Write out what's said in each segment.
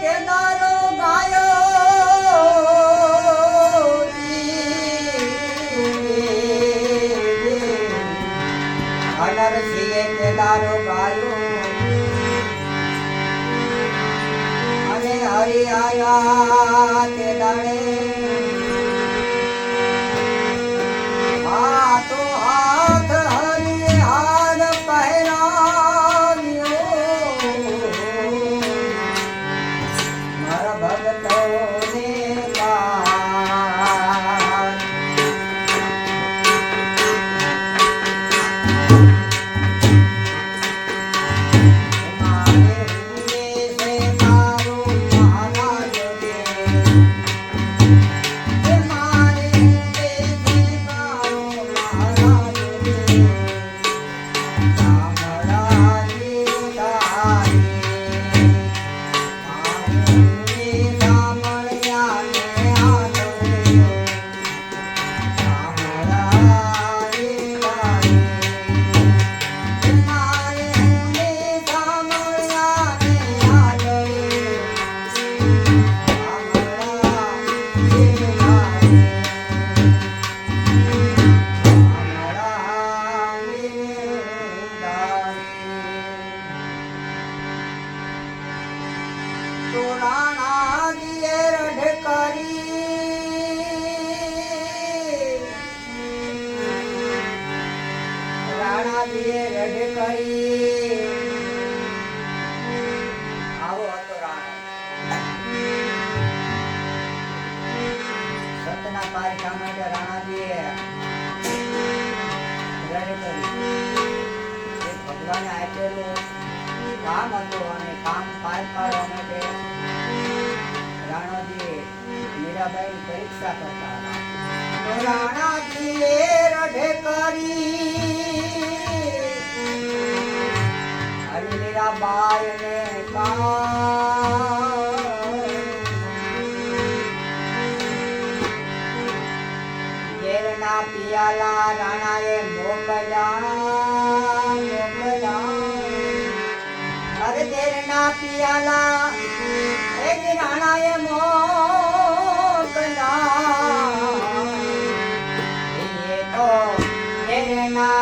કેદારો ગાયો નરસિંહે કેદારો ગાયો અને હરિ આયા તે દાડે હાથો હાથ હરિ હાર પહેરાવ્યો મારા ભગતોને ભગવાને આપેલું કામ હતું અને કામ પાર પાડવા માટે રાણાજીએ મીરાબાઈ પરીક્ષા કરતા હતા. રાણાજીએ રઢે કરી અને મીરાબાઈને ઘેરના પિયાલા રાણાએ મોકલ્યા અરે તેરના પિયાલા એક રાણાએ મોકલ્યા એ તો તેરના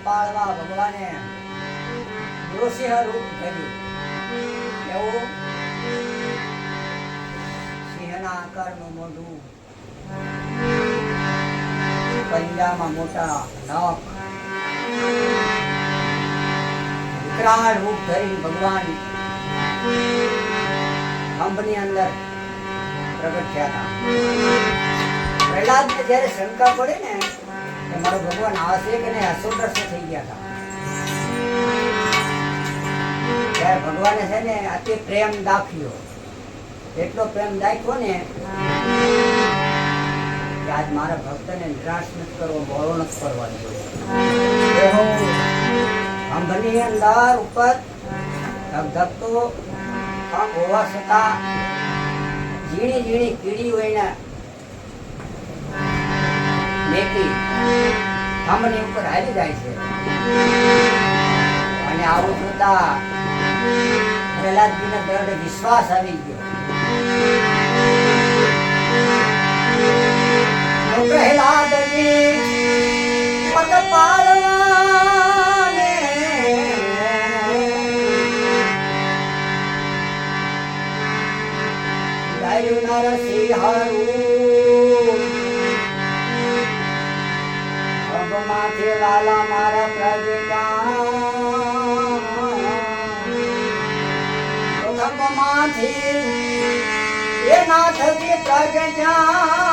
દારા ભગવાને નૃસિંહ રૂપ ધર્યું. એવું સિંહના આકારનું મોઢું, પંજામાં મોટા નખ, વિકરાળ રૂપ ધરી ભગવાન ખંભની અંદર પ્રગટ થયા હતા. પ્રહલાદને જ્યારે શંકા પડી ને કે મારો ભગવાન આવશે કે નહીં, અસુરગ્રસ્ત થઈ ગયા હતા. ત્યારે ભગવાને છે ને અતિ પ્રેમ દાખ્યો, એટલો પ્રેમ દાખ્યો ને કે આજ મારા ભક્તને નિરાશ નથી કરવો, બોળો નથી કરવાનો. ખંભની અંદર ઉપર ધગધગતો હોવા છતાં ઝીણી ઝીણી કીડી હોય ને મેકી ખાંભની ઉપર હારી જાય છે અને આવું જોતા પ્રહલાદજીને દ્રઢ વિશ્વાસ આવી ગયો. પ્રહલાદજી પગ પાડવાને ગાયું નરસિંહ હારું માંથી લાલા મારા પ્રગટા માંથી એ નાથજી પ્રગટા